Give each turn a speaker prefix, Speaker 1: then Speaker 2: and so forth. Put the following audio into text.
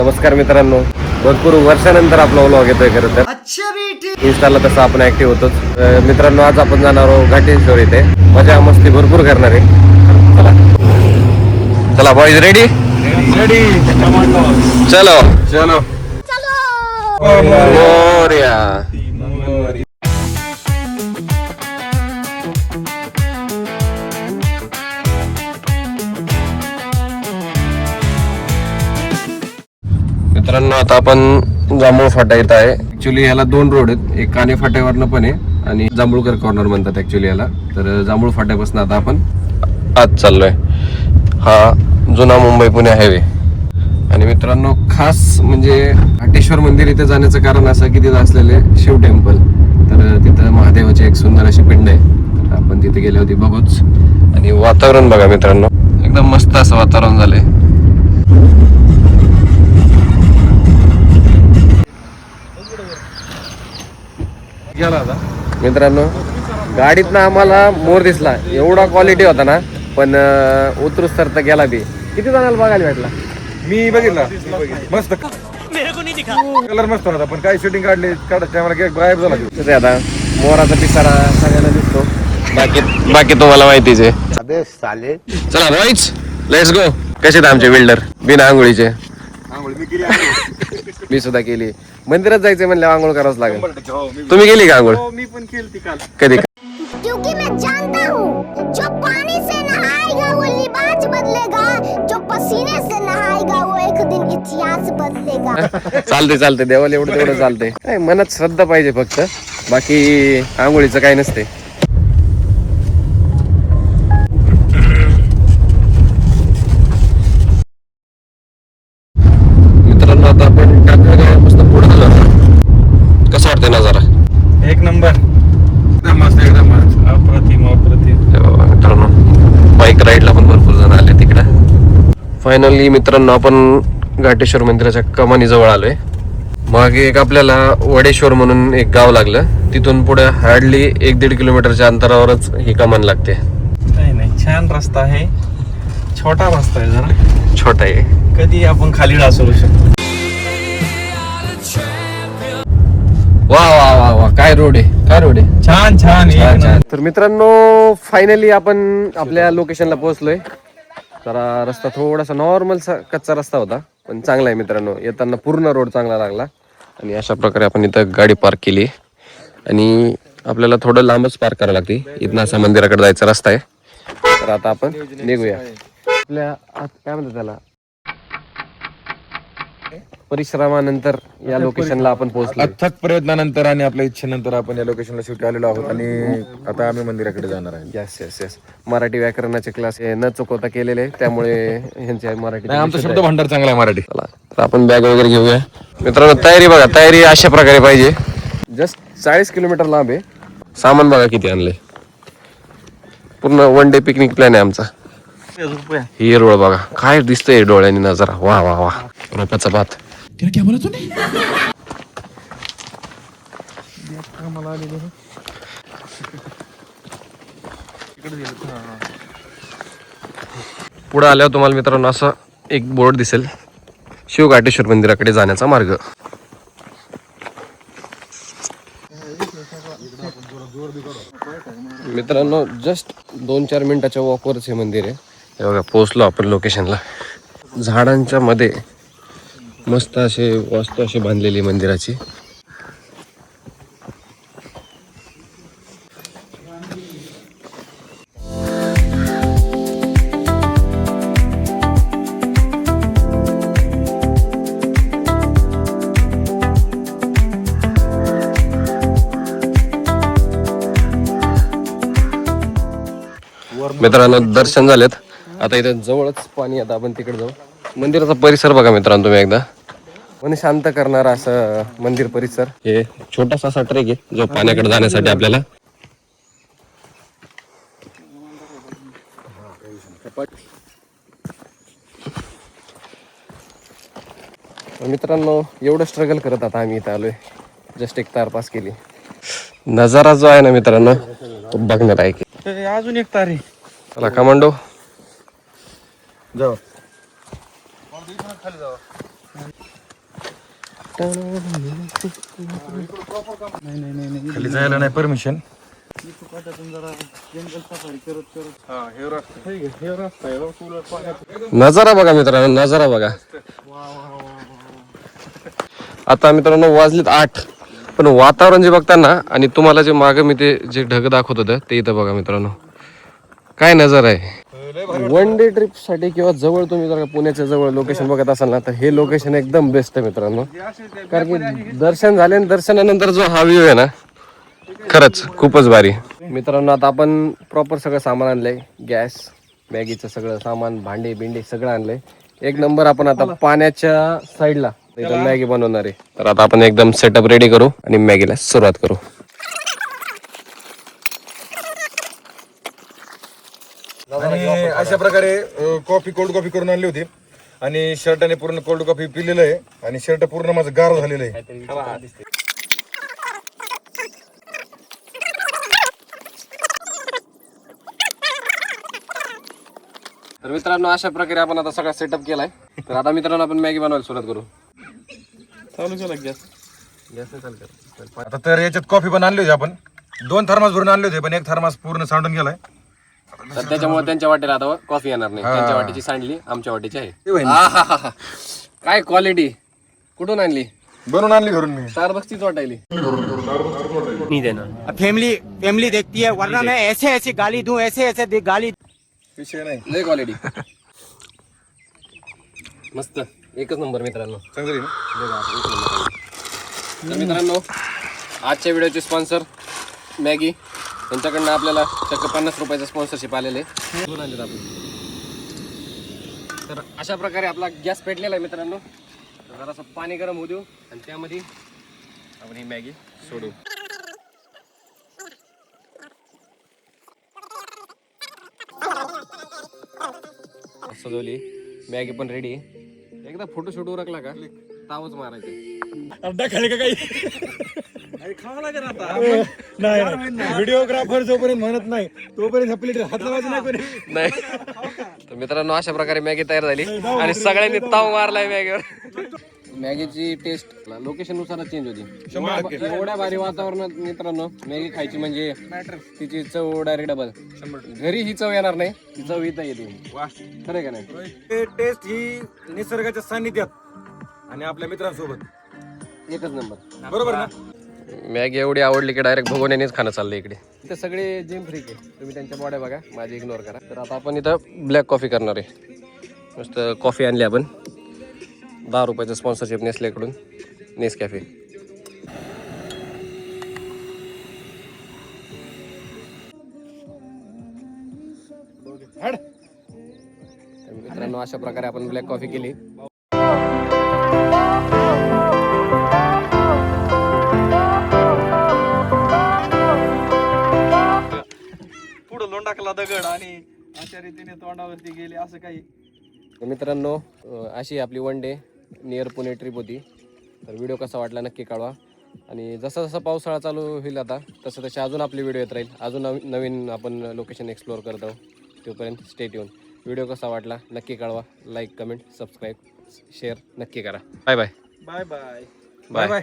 Speaker 1: नमस्कार मित्रांनो, भरपूर वर्षानंतर आपला व्लॉग येतोय खरं तर. इन्स्टाला तसं आपण ऍक्टिव्ह होतोच. मित्रांनो, आज आपण जाणार आहोत घाटेश्वर इथे. मजा मस्ती भरपूर करणार आहे. चला चला बॉईज, रेडी
Speaker 2: रेडी.
Speaker 1: चलो
Speaker 2: चलो.
Speaker 1: मोरया. मित्रांनो, आता आपण जांभूळ फाटा येत आहे. ऍक्च्युली याला दोन रोड आहेत, एक काने फाट्यावरनं पण आहे आणि जांभूळकर कॉर्नर म्हणतात ऍक्च्युली याला. तर जांभूळ फाट्यापासून आता आपण आज चाललोय. हा जुना मुंबई पुणे हायवे. आणि मित्रांनो, खास म्हणजे घाटेश्वर मंदिर इथे जाण्याचं कारण असं की तिथं असलेले शिव टेम्पल. तर तिथं महादेवाची एक सुंदर अशी पिंड आहे. तर आपण तिथे गेले होते बघूच. आणि वातावरण बघा मित्रांनो, एकदम मस्त असं वातावरण झालंय. मित्रांनो, गाडीतनं आम्हाला मोर दिसला, एवढा क्वालिटी होता ना. पण उतरूस तर गेला बी. किती जणांना बघायला भेटला?
Speaker 2: मी बघितला मस्त कलर मस्त होता, पण काही शूटिंग काढत टायमाला गायब झाला.
Speaker 1: तिथे आता मोराचा पिसारा सगळ्यांना दिसतो. बाकी तुम्हाला माहितीच आहे. चला बॉईज, लेट्स गो. कसे आहेत आमचे बिल्डर बिना आंघोळीचे? मी सुद्धा केली. मंदिरात जायचंय म्हणलं आंघोळ करावंच लागेल. तुम्ही केली का आंघोळ?
Speaker 2: मी पण केली काल.
Speaker 1: कधी?
Speaker 3: क्योंकि मैं जानता हूँ जो पानी से नहाएगा वो लिबास बदलेगा, जो पसीने से नहाएगा वो एक दिन इतिहास बदलेगा.
Speaker 1: चालते देवाला एवढं तेवढं चालतंय. काय मनात श्रद्धा पाहिजे फक्त, बाकी आंघोळीचं काय नसते. मित्रांनो, आता आपण टाकळगावापासून पुढे झालो. कसं वाटतंय नजारा?
Speaker 2: एक नंबर, एकदम मस्त, एकदम मस्त. अप्रतिम.
Speaker 1: मित्रांनो, बाईक राईडला पण भरपूर जण आले तिकडं. फायनली मित्रांनो, आपण घाटेश्वर मंदिराच्या कमानी जवळ आलोय. मागे एक आपल्याला वडेश्वर म्हणून एक गाव लागलं. तिथून पुढे हार्डली 1-1.5 किलोमीटरच्या अंतरावरच ही कमान लागते.
Speaker 4: नाही, छान रस्ता आहे. छोटा रस्ता आहे, जरा
Speaker 1: छोटा आहे.
Speaker 4: कधी आपण खाली डासरू शकतो.
Speaker 1: वा वा वा वा, काय रोड आहे.
Speaker 4: छान छान
Speaker 1: तर मित्रांनो, फायनली आपण आपल्या लोकेशनला पोहोचलोय. जरा रस्ता थोडासा नॉर्मल कच्चा रस्ता होता, पण चांगला आहे मित्रांनो. येताना पूर्ण रोड चांगला लागला. आणि अशा प्रकारे आपण इथं गाडी पार्क केली. आणि आपल्याला थोडं लांबच पार्क करावं लागते. इथनं असा मंदिराकडे जायचा रस्ता आहे. तर आता आपण निघूया. आपल्या काय म्हणतात त्याला, परिश्रमानंतर या लोकेशनला आपण पोहोचलो.
Speaker 2: अथक प्रयत्नानंतर आणि आपल्या इच्छेनंतर आपण या लोकेशनला शेवटी आलेलो आहोत. आणि आता आम्ही मंदिराकडे जाणार आहे.
Speaker 1: यस. मराठी व्याकरणाचे क्लास न चुकवता केलेले, त्यामुळे ह्यांचे मराठी
Speaker 2: आमचा शब्द भांडार चांगला आहे मराठी.
Speaker 1: तर आपण बॅग वगैरे घेऊया. मित्रांनो, तयारी बघा, तयारी अशा प्रकारे पाहिजे. जस्ट 40 किलोमीटर लांब आहे. सामान बघा किती आणले. पूर्ण 1 डे पिकनिक प्लॅन आहे आमचा. ही रोड बघा, काय दिसतंय डोळ्यांनी नजारा. वा वा वा, रोप्याचा भात.
Speaker 5: क्या बोला तूने?
Speaker 1: पुढे आल्यावर तुम्हाला मित्रांनो असं एक बोर्ड दिसेल, शिव घाटेश्वर मंदिराकडे जाण्याचा मार्ग. मित्रांनो, जस्ट 2-4 मिनिटाच्या वॉकवरच हे मंदिर आहे. हे बघा, पोहोचलो आपण लोकेशनला. झाडांच्या मध्ये मस्त असे वास्तू अशी बांधलेली मंदिराची. मित्रांनो, दर्शन झालेत. आता इथे जवळच पाणी. आता आपण तिकडे जाऊ. मंदिराचा परिसर बघा मित्रांनो तुम्ही एकदा. मन शांत करणारा असं मंदिर परिसर. हे छोटासा असा ट्रेक आहे जो पाण्याकडे जाण्यासाठी आपल्याला. मित्रांनो, एवढं स्ट्रगल करत आता आम्ही इथं आलोय. जस्ट एक तार पास केली. नजारा जो आहे ना मित्रांनो, तो बघण्यात आहे की.
Speaker 4: अजून एक तारी.
Speaker 1: चला कमांडो
Speaker 2: जाऊ. खाली जायला नाही परमिशन.
Speaker 1: नजारा बघा मित्रांनो, नजारा बघा. आता मित्रांनो वाजलेत 8, पण वातावरण जे बघताना आणि तुम्हाला जे मागे मी ते जे ढग दाखवत होतं ते इथं बघा मित्रांनो, काय नजारा आहे. वन डे ट्रिप साठी किंवा जवळ तुम्ही जर पुण्याच्या जवळ लोकेशन बघत असाल ना, तर हे लोकेशन एकदम बेस्ट आहे मित्रांनो. कारण की दर्शन झाले आणि दर्शनानंतर जो हा व्ह्यू आहे ना, खरंच खूपच भारी. मित्रांनो आता आपण प्रॉपर सगळं सामान आणलंय, गॅस, मॅगीचं सगळं सामान, भांडे बिंडे सगळं आणलंय. एक नंबर. आपण आता पाण्याच्या साईडला इथं मॅगी बनवणार आहे. तर आता आपण एकदम सेटअप रेडी करू आणि मॅगीला सुरुवात करू.
Speaker 2: आणि अशा प्रकारे कॉफी, कोल्ड कॉफी करून आणली होती आणि शर्टाने पूर्ण कोल्ड कॉफी पिलेलं आहे आणि शर्ट पूर्ण माझं गार झालेलं आहे.
Speaker 1: तर मित्रांनो अशा प्रकारे आपण आता सगळा सेटअप केलाय. तर आता मित्रांनो आपण मॅगी बनवायला सुरुवात करू.
Speaker 4: चालू केला गॅस.
Speaker 2: आता तर याच्यात कॉफी पण आणली होती आपण. 2 थर्मास भरून आणले होते, पण एक थर्मास पूर्ण सांडून गेलाय.
Speaker 1: तर त्याच्यामुळे त्यांच्या वाटेला आता कॉफी येणार नाही. त्यांच्या वाटेची सांडली, आमच्या वाटेची आहे. आहाहा. काय क्वालिटी, कुठून आणली?
Speaker 2: बनवून आणली घरून मी.
Speaker 1: स्टारबक्सचीच वाटायली.
Speaker 5: फैमिली देखती है, वरना मैं ऐसे ऐसे गाली दूं, ऐसे ऐसे गाली.
Speaker 2: विषय नाही.
Speaker 1: लय क्वालिटी मस्त, एकच नंबर मित्रांनो.
Speaker 2: चांगली ना?
Speaker 1: तर मित्रांनो आजच्या व्हिडिओचे स्पॉन्सर मॅगी, त्यांच्याकडनं आपल्याला चक्क 50 रुपयाचं स्पॉन्सरशिप आलेले आहे. तर अशा प्रकारे आपला गॅस पेटलेला आहे मित्रांनो. तर जरासं पाणी गरम होऊ देऊ आणि त्यामध्ये आपण ही मॅगी सोडू. सजवली मॅगी पण रेडी आहे. एकदा फोटो शूट उरकला का तावच मारायचं.
Speaker 5: अर्धा खाली का काही
Speaker 4: खावं लागेल आता.
Speaker 2: नाही, व्हिडिओग्राफर जोपर्यंत म्हणत नाही तोपर्यंत प्लेट हात लावायचं नाही कोणी.
Speaker 1: नाही. तर मित्रांनो अशा प्रकारे मॅगी तयार झाली आणि सगळ्यांनी ताव मारलाय मॅगीवर. मॅगीची टेस्ट लोकेशन नुसार चेंज होती. एवढ्या भारी वातावरणात मित्रांनो मॅगी खायची म्हणजे तिची चव डायरेक्ट डबल. घरी ही चव येणार नाही, ती चव इथं येते. खरं आहे का नाही?
Speaker 2: टेस्ट ही निसर्गाच्या सान्निध्यात आणि आपल्या मित्रांसोबत
Speaker 1: एकच नंबर.
Speaker 2: बरोबर ना?
Speaker 1: मॅगी एवढी आवडली की डायरेक्ट भगवण्यानेच खाणं चाललं इकडे. इथे सगळे जिम फ्रीक आहे, तुम्ही त्यांच्या बॉड्या बघा, माझी इग्नोर करा. तर आता आपण इथं ब्लॅक कॉफी करणार आहे. मस्त कॉफी आणली आपण, 10 रुपयाचं स्पॉन्सरशिप नेसलेकडून, नेसकॅफे. मित्रांनो अशा प्रकारे आपण ब्लॅक कॉफी केली.
Speaker 4: पुढं लोंडाकला दगड आणि अशा रीतीने तोंडावरती गेले असं काही.
Speaker 1: तर मित्रांनो अशी आपली one day near Pune trip होती. तर व्हिडिओ कसा वाटला नक्की कळवा. आणि जसा जसा पावसाळा चालू होईल आता तसं तसे अजून आपले व्हिडिओ येत राहील. अजून नवीन आपण लोकेशन एक्सप्लोअर करत आहोत. तोपर्यंत स्टे ट्यून. व्हिडिओ कसा वाटला नक्की कळवा. लाईक, कमेंट, सबस्क्राईब, शेअर नक्की करा. Bye bye.
Speaker 4: Bye bye.
Speaker 2: Bye bye.